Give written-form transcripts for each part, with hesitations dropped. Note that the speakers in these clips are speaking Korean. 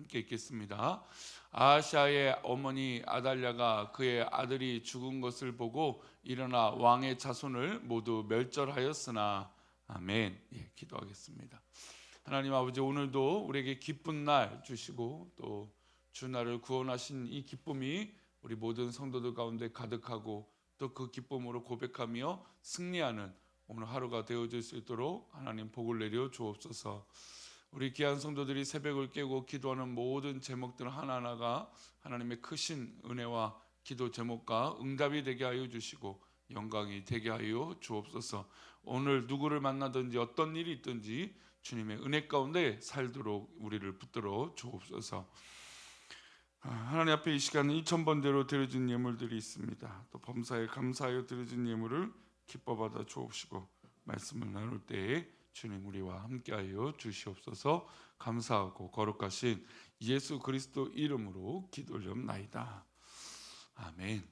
함께 읽겠습니다. 아하시아의 어머니 아달랴가 그의 아들이 죽은 것을 보고 일어나 왕의 자손을 모두 멸절하였으나. 아멘. 기도하겠습니다. 하나님 아버지, 오늘도 우리에게 기쁜 날 주시고 또 주나를 구원하신 이 기쁨이 우리 모든 성도들 가운데 가득하고 또 그 기쁨으로 고백하며 승리하는 오늘 하루가 되어질 수 있도록 하나님 복을 내려 주옵소서. 우리 귀한 성도들이 새벽을 깨고 기도하는 모든 제목들 하나하나가 하나님의 크신 은혜와 기도 제목과 응답이 되게 하여 주시고 영광이 되게 하여 주옵소서. 오늘 누구를 만나든지 어떤 일이 있든지 주님의 은혜 가운데 살도록 우리를 붙들어 주옵소서. 하나님 앞에 이 시간은 2000번대로 드려진 예물들이 있습니다. 또 범사에 감사하여 드려진 예물을 기뻐 받아 주옵시고 말씀을 나눌 때에 주님 우리와 함께하여 주시옵소서. 감사하고 거룩하신 예수 그리스도 이름으로 기도 올려옵나이다. 아멘.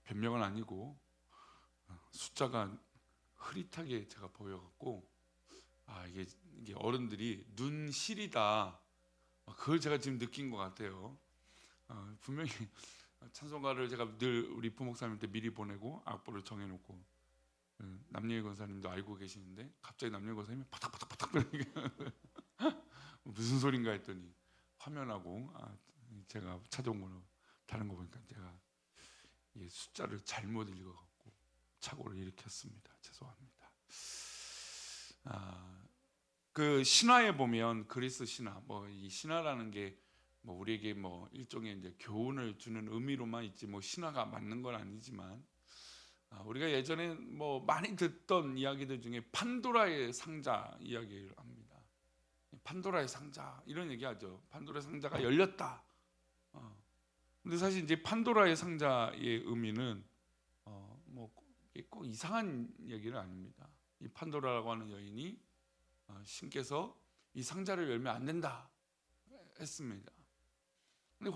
변명은 아니고 숫자가 흐릿하게 제가 보여갖고 이게 어른들이 눈실이다, 그걸 제가 지금 느낀 것 같아요. 분명히 찬송가를 제가 늘 우리 부목사님한테 미리 보내고 악보를 정해놓고 남녀희 권사님도 알고 계시는데 갑자기 남녀희 권사님이 파닥파닥파닥 무슨 소린가 했더니 화면하고 제가 찾아온 거는 다른 거 보니까 제가 숫자를 잘못 읽어갖고 착오를 일으켰습니다. 죄송합니다. 그 신화에 보면 그리스 신화, 이 신화라는 게 우리에게 일종의 이제 교훈을 주는 의미로만 있지 신화가 맞는 건 아니지만 우리가 예전에 많이 듣던 이야기들 중에 판도라의 상자 이야기를 합니다. 판도라의 상자 이런 얘기하죠. 판도라의 상자가 열렸다. 근데 사실 이제 판도라의 상자의 의미는 꼭 이상한 얘기는 아닙니다. 이 판도라라고 하는 여인이 신께서 이 상자를 열면 안 된다 했습니다. 근데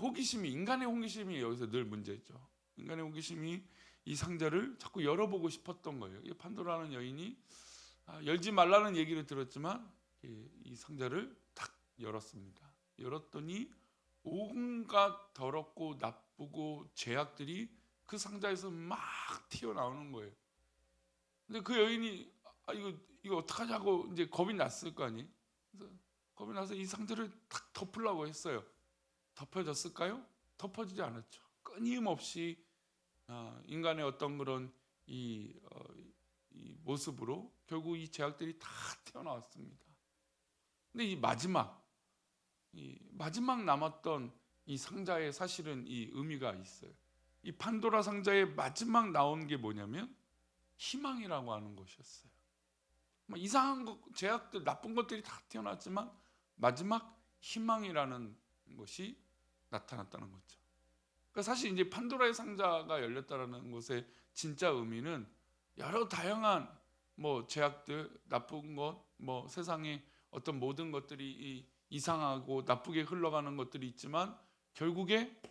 인간의 호기심이 여기서 늘 문제죠. 인간의 호기심이 이 상자를 자꾸 열어보고 싶었던 거예요. 이 판도라는 여인이 열지 말라는 얘기를 들었지만 이 상자를 탁 열었습니다. 열었더니 온갖 더럽고 나쁘고 죄악들이 그 상자에서 막 튀어나오는 거예요. 근데 그 여인이 이거 어떡하냐고 이제 겁이 났을 거 아니에요. 그래서 겁이 나서 이 상자를 탁 덮으려고 했어요. 덮어졌을까요? 덮어지지 않았죠. 끊임없이 인간의 어떤 그런 이 모습으로 결국 이 죄악들이 다 튀어나왔습니다. 근데 이 마지막 남았던 이 상자에 사실은 이 의미가 있어요. 이 판도라 상자의 마지막 나온 게 뭐냐면 희망이라고 하는 것이었어요. 이상한 것, 죄악들, 나쁜 것들이 다 튀어나왔지만 마지막 희망이라는 것이 나타났다는 거죠. 그러니까 사실 이제 판도라의 상자가 열렸다는 것의 진짜 의미는 여러 다양한 죄악들, 나쁜 것, 세상에 어떤 모든 것들이 이상하고 나쁘게 흘러가는 것들이 있지만 결국에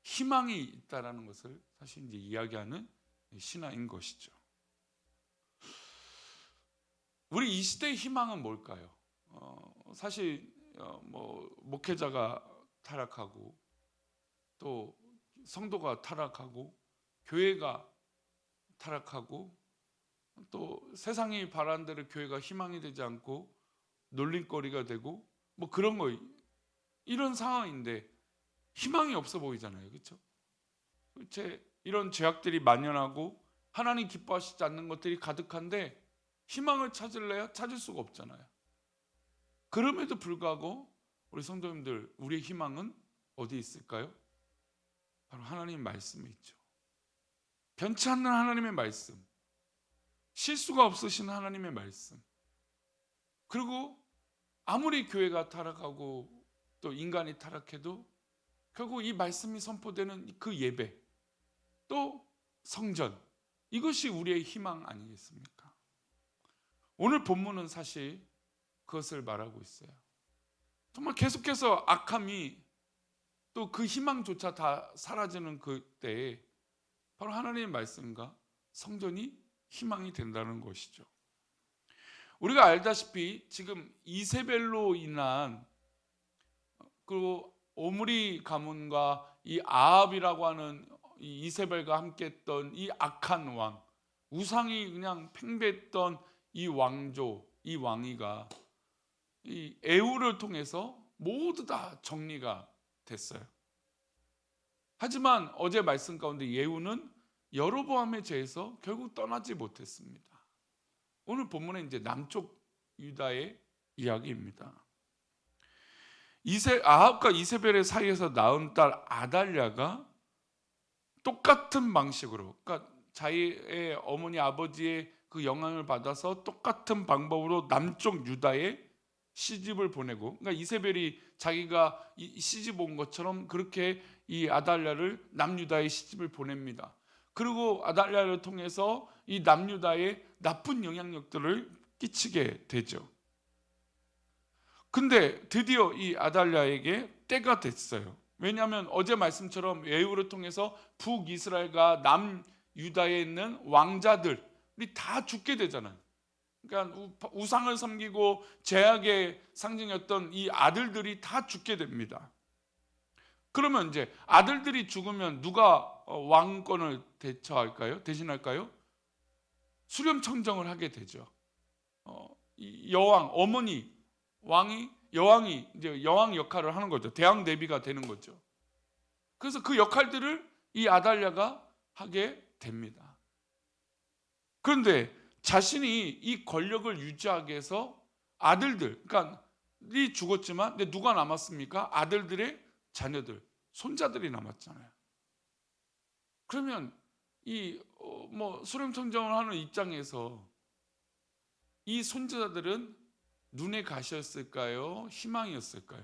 희망이 있다라는 것을 사실 이제 이야기하는 신화인 것이죠. 우리 이 시대의 희망은 뭘까요? 사실 목회자가 타락하고 또 성도가 타락하고 교회가 타락하고 또 세상이 바라는 대로 교회가 희망이 되지 않고 놀림거리가 되고 그런 거, 이런 상황인데 희망이 없어 보이잖아요. 그렇죠? 이런 죄악들이 만연하고 하나님 기뻐하시지 않는 것들이 가득한데 희망을 찾을래야 찾을 수가 없잖아요. 그럼에도 불구하고 우리 성도님들, 우리의 희망은 어디 있을까요? 바로 하나님 말씀에 있죠. 변치 않는 하나님의 말씀, 실수가 없으신 하나님의 말씀. 그리고 아무리 교회가 타락하고 또 인간이 타락해도 결국 이 말씀이 선포되는 그 예배, 또 성전, 이것이 우리의 희망 아니겠습니까? 오늘 본문은 사실 그것을 말하고 있어요. 정말 계속해서 악함이 또 그 희망조차 다 사라지는 그때에 바로 하나님의 말씀과 성전이 희망이 된다는 것이죠. 우리가 알다시피 지금 이세벨로 인한 그 오므리 가문과 이 아합이라고 하는 이 이세벨과 함께했던 이 악한 왕, 우상이 그냥 팽배했던 이 왕조, 이 왕위가 이 에후를 통해서 모두 다 정리가 됐어요. 하지만 어제 말씀 가운데 예후는 여로보암에 죄해서 결국 떠나지 못했습니다. 오늘 본문은 이제 남쪽 유다의 이야기입니다. 아합과 이세벨의 사이에서 낳은 딸 아달랴가 똑같은 방식으로, 그러니까 자기의 어머니 아버지의 그 영향을 받아서 똑같은 방법으로 남쪽 유다에 시집을 보내고, 그러니까 이세벨이 자기가 시집 온 것처럼 그렇게 이 아달랴를 남유다에 시집을 보냅니다. 그리고 아달랴를 통해서 이 남유다에 나쁜 영향력들을 끼치게 되죠. 근데 드디어 이 아달랴에게 때가 됐어요. 왜냐하면 어제 말씀처럼 예후를 통해서 북이스라엘과 남유다에 있는 왕자들이 다 죽게 되잖아요. 그러니까 우상을 섬기고 죄악의 상징이었던 이 아들들이 다 죽게 됩니다. 그러면 이제 아들들이 죽으면 누가 왕권을 대신할까요? 수렴청정을 하게 되죠. 여왕, 어머니 여왕이 이제 여왕 역할을 하는 거죠. 대왕 내비가 되는 거죠. 그래서 그 역할들을 이 아달랴가 하게 됩니다. 그런데 자신이 이 권력을 유지하기 위해서 아들들, 그러니까 이 죽었지만 근데 누가 남았습니까? 아들들의 자녀들, 손자들이 남았잖아요. 그러면 이 수렴청정을 하는 입장에서 이 손자들은 눈의 가시였을까요? 희망이었을까요?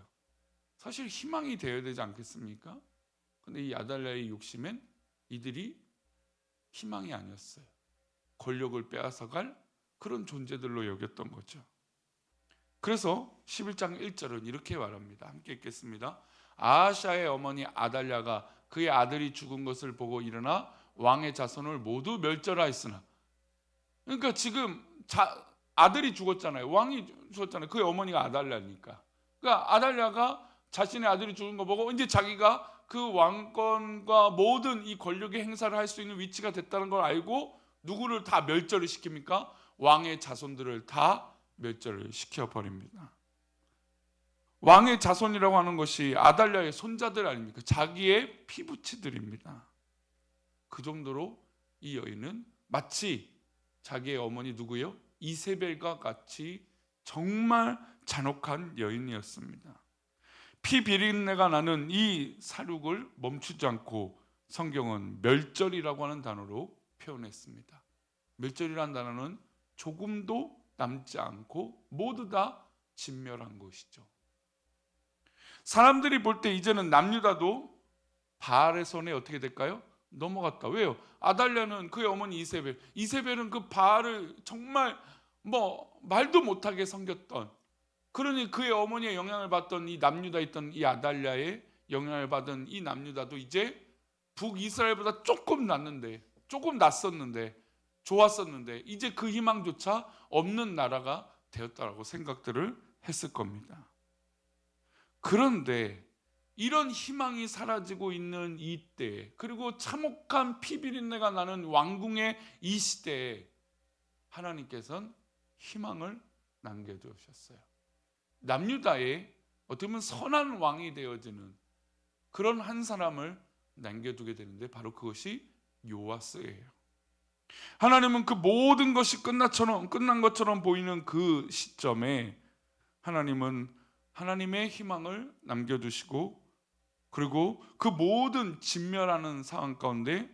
사실 희망이 되어야 되지 않겠습니까? 근데 이 아달랴의 욕심엔 이들이 희망이 아니었어요. 권력을 빼앗아갈 그런 존재들로 여겼던 거죠. 그래서 11장 1절은 이렇게 말합니다. 함께 읽겠습니다. 아하샤의 어머니 아달랴가 그의 아들이 죽은 것을 보고 일어나 왕의 자손을 모두 멸절하였으나, 그러니까 지금 아들이 죽었잖아요. 왕이 죽었잖아요. 그의 어머니가 아달랴니까. 그러니까 아달랴가 자신의 아들이 죽은 거 보고 이제 자기가 그 왕권과 모든 이 권력의 행사를 할 수 있는 위치가 됐다는 걸 알고 누구를 다 멸절을 시킵니까? 왕의 자손들을 다 멸절을 시켜버립니다. 왕의 자손이라고 하는 것이 아달랴의 손자들 아닙니까? 자기의 피부치들입니다. 그 정도로 이 여인은 마치 자기의 어머니 누구요? 이세벨과 같이 정말 잔혹한 여인이었습니다. 피 비린내가 나는 이 살육을 멈추지 않고 성경은 멸절이라고 하는 단어로 표현했습니다. 멸절이라는 단어는 조금도 남지 않고 모두 다 진멸한 것이죠. 사람들이 볼 때 이제는 남유다도 바알의 손에 어떻게 될까요? 넘어갔다. 왜요? 아달랴는 그의 어머니 이세벨은 그 바알을 정말 말도 못하게 섬겼던, 그러니 그의 어머니의 영향을 받던 이 남유다에 있던 이 아달랴의 영향을 받은 이 남유다도 이제 북이스라엘보다 조금 낫었는데 좋았었는데 이제 그 희망조차 없는 나라가 되었다라고 생각들을 했을 겁니다. 그런데 이런 희망이 사라지고 있는 이때, 그리고 참혹한 피비린내가 나는 왕궁의 이 시대에 하나님께서는 희망을 남겨두셨어요. 남유다에 어떻게 보면 선한 왕이 되어지는 그런 한 사람을 남겨두게 되는데 바로 그것이 요아스예요. 하나님은 그 모든 것이 끝난 것처럼 보이는 그 시점에 하나님은 하나님의 희망을 남겨두시고, 그리고 그 모든 진멸하는 상황 가운데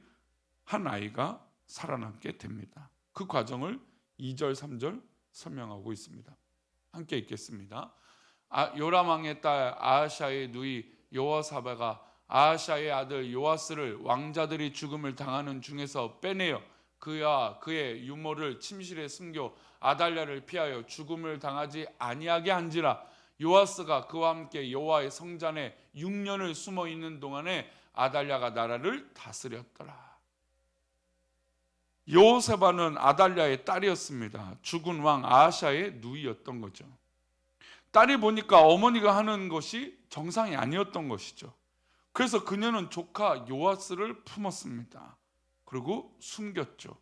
한 아이가 살아남게 됩니다. 그 과정을 2절 3절 설명하고 있습니다. 함께 읽겠습니다. 요람 왕의 딸 아하샤의 누이 여호사밧가 아하샤의 아들 요아스를 왕자들이 죽음을 당하는 중에서 빼내어 그와 그의 유모를 침실에 숨겨 아달랴를 피하여 죽음을 당하지 아니하게 한지라. 요아스가 그와 함께 여호와의 성전에 6년을 숨어 있는 동안에 아달랴가 나라를 다스렸더라. 여호세바는 아달랴의 딸이었습니다. 죽은 왕 아하샤의 누이였던 거죠. 딸이 보니까 어머니가 하는 것이 정상이 아니었던 것이죠. 그래서 그녀는 조카 요아스를 품었습니다. 그리고 숨겼죠.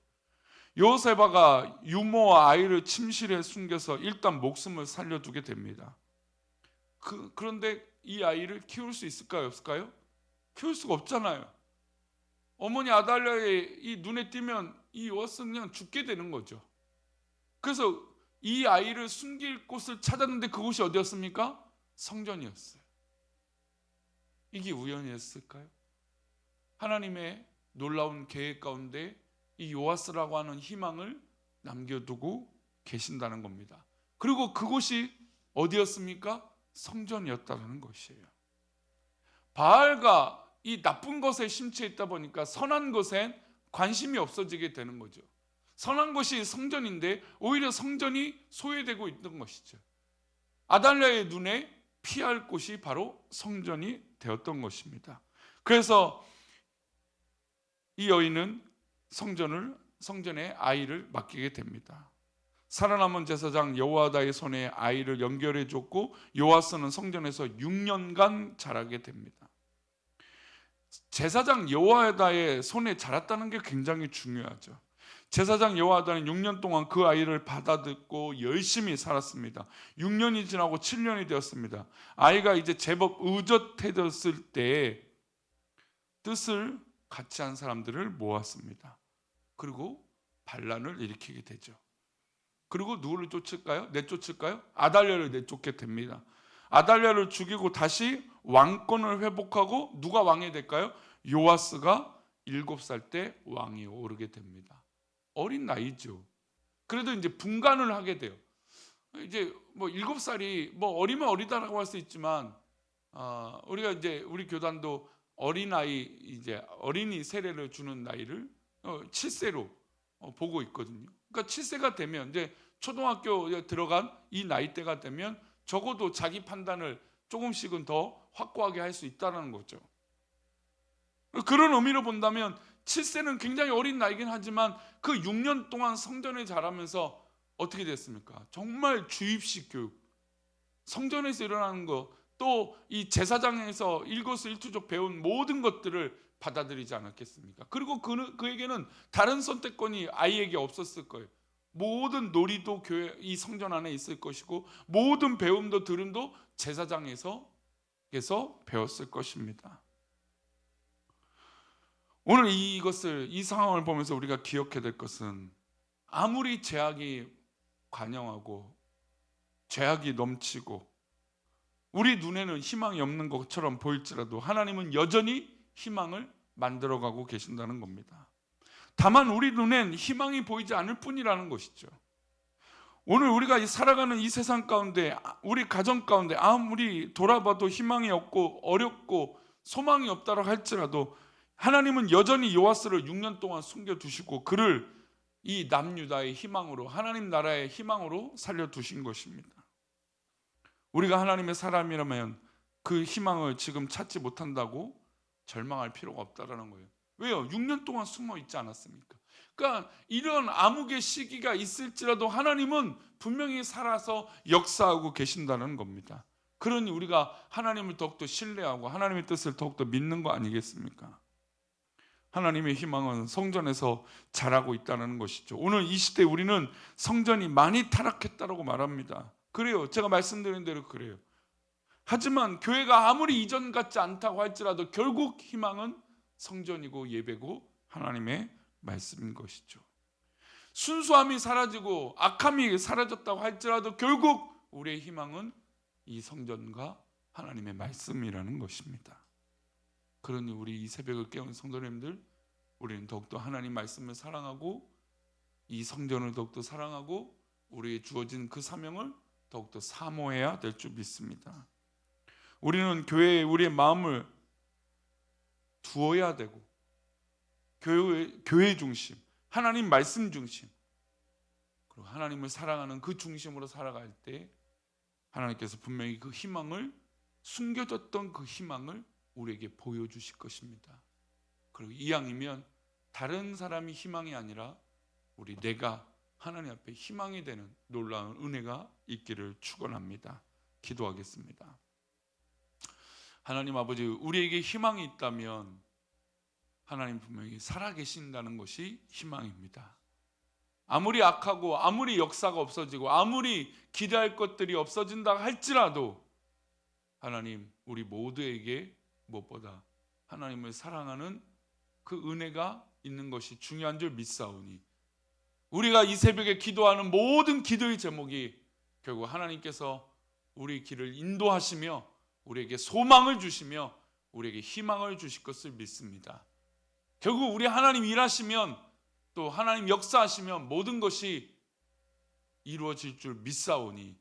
여호세바가 유모와 아이를 침실에 숨겨서 일단 목숨을 살려두게 됩니다. 그런데 이 아이를 키울 수 있을까요? 없을까요? 키울 수가 없잖아요. 어머니 아달랴의 이 눈에 띄면 이 요아스는 그냥 죽게 되는 거죠. 그래서 이 아이를 숨길 곳을 찾았는데 그곳이 어디였습니까? 성전이었어요. 이게 우연이었을까요? 하나님의 놀라운 계획 가운데 이 요아스라고 하는 희망을 남겨두고 계신다는 겁니다. 그리고 그곳이 어디였습니까? 성전이었다는 것이에요. 바알과 이 나쁜 것에 심취해 있다 보니까 선한 것엔 관심이 없어지게 되는 거죠. 선한 것이 성전인데 오히려 성전이 소외되고 있던 것이죠. 아달랴의 눈에 피할 곳이 바로 성전이 되었던 것입니다. 그래서 이 여인은 성전에 아이를 맡기게 됩니다. 살아남은 제사장 여호야다의 손에 아이를 연결해 줬고 요아스는 성전에서 6년간 자라게 됩니다. 제사장 여호야다의 손에 자랐다는 게 굉장히 중요하죠. 제사장 여호야다는 6년 동안 그 아이를 받아듣고 열심히 살았습니다. 6년이 지나고 7년이 되었습니다. 아이가 이제 제법 의젓해졌을 때 뜻을 같이 한 사람들을 모았습니다. 그리고 반란을 일으키게 되죠. 그리고 누구를 쫓을까요? 내쫓을까요? 아달랴를 내쫓게 됩니다. 아달랴를 죽이고 다시 왕권을 회복하고 누가 왕이 될까요? 요아스가 7살 때 왕이 오르게 됩니다. 어린 나이죠. 그래도 이제 분간을 하게 돼요. 이제 뭐 7살이 뭐 어리면 어리다라고 할 수 있지만 우리가 이제 우리 교단도 어린아이 이제 어린이 세례를 주는 나이를 7세로 보고 있거든요. 그러니까 7세가 되면 이제 초등학교 들어간 이 나이대가 되면 적어도 자기 판단을 조금씩은 더 확고하게 할 수 있다는 거죠. 그런 의미로 본다면 7세는 굉장히 어린 나이긴 하지만 그 6년 동안 성전에 자라면서 어떻게 됐습니까? 정말 주입식 교육, 성전에서 일어나는 거, 또 이 제사장에서 일거수일투족 배운 모든 것들을 받아들이지 않았겠습니까? 그리고 그에게는 다른 선택권이 아이에게 없었을 거예요. 모든 놀이도 교회 이 성전 안에 있을 것이고 모든 배움도 들음도 제사장에서 배웠을 것입니다. 오늘 이 상황을 보면서 우리가 기억해야 될 것은 아무리 죄악이 관영하고 죄악이 넘치고 우리 눈에는 희망이 없는 것처럼 보일지라도 하나님은 여전히 희망을 만들어가고 계신다는 겁니다. 다만 우리 눈엔 희망이 보이지 않을 뿐이라는 것이죠. 오늘 우리가 살아가는 이 세상 가운데 우리 가정 가운데 아무리 돌아봐도 희망이 없고 어렵고 소망이 없다고 할지라도 하나님은 여전히 요아스를 6년 동안 숨겨두시고 그를 이 남유다의 희망으로 하나님 나라의 희망으로 살려두신 것입니다. 우리가 하나님의 사람이라면 그 희망을 지금 찾지 못한다고 절망할 필요가 없다라는 거예요. 왜요? 6년 동안 숨어 있지 않았습니까? 그러니까 이런 암흑의 시기가 있을지라도 하나님은 분명히 살아서 역사하고 계신다는 겁니다. 그러니 우리가 하나님을 더욱더 신뢰하고 하나님의 뜻을 더욱더 믿는 거 아니겠습니까? 하나님의 희망은 성전에서 자라고 있다는 것이죠. 오늘 이 시대 우리는 성전이 많이 타락했다고 말합니다. 그래요. 제가 말씀드린 대로 그래요. 하지만 교회가 아무리 이전 같지 않다고 할지라도 결국 희망은 성전이고 예배고 하나님의 말씀인 것이죠. 순수함이 사라지고 악함이 사라졌다고 할지라도 결국 우리의 희망은 이 성전과 하나님의 말씀이라는 것입니다. 그러니 우리 이 새벽을 깨운 성도님들, 우리는 더욱더 하나님 말씀을 사랑하고 이 성전을 더욱더 사랑하고 우리에게 주어진 그 사명을 더욱더 사모해야 될 줄 믿습니다. 우리는 교회에 우리의 마음을 두어야 되고 교회 중심, 하나님 말씀 중심, 그리고 하나님을 사랑하는 그 중심으로 살아갈 때 하나님께서 분명히 그 희망을, 숨겨졌던 그 희망을 우리에게 보여주실 것입니다. 그리고 이왕이면 다른 사람이 희망이 아니라 내가 하나님 앞에 희망이 되는 놀라운 은혜가 있기를 축원합니다. 기도하겠습니다. 하나님 아버지, 우리에게 희망이 있다면 하나님 분명히 살아계신다는 것이 희망입니다. 아무리 악하고 아무리 역사가 없어지고 아무리 기대할 것들이 없어진다 할지라도 하나님, 우리 모두에게 무엇보다 하나님을 사랑하는 그 은혜가 있는 것이 중요한 줄 믿사오니, 우리가 이 새벽에 기도하는 모든 기도의 제목이 결국 하나님께서 우리 길을 인도하시며 우리에게 소망을 주시며 우리에게 희망을 주실 것을 믿습니다. 결국 우리 하나님 일하시면, 또 하나님 역사하시면 모든 것이 이루어질 줄 믿사오니,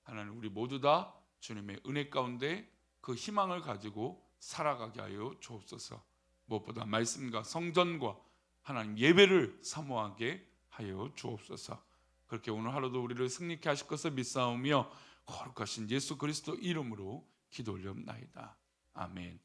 하나님, 우리 모두 다 주님의 은혜 가운데 그 희망을 가지고 살아가게 하여 주옵소서. 무엇보다 말씀과 성전과 하나님 예배를 사모하게 하여 주옵소서. 그렇게 오늘 하루도 우리를 승리케 하실 것을 믿사오며 거룩하신 예수 그리스도 이름으로 기도 올려옵나이다. 아멘.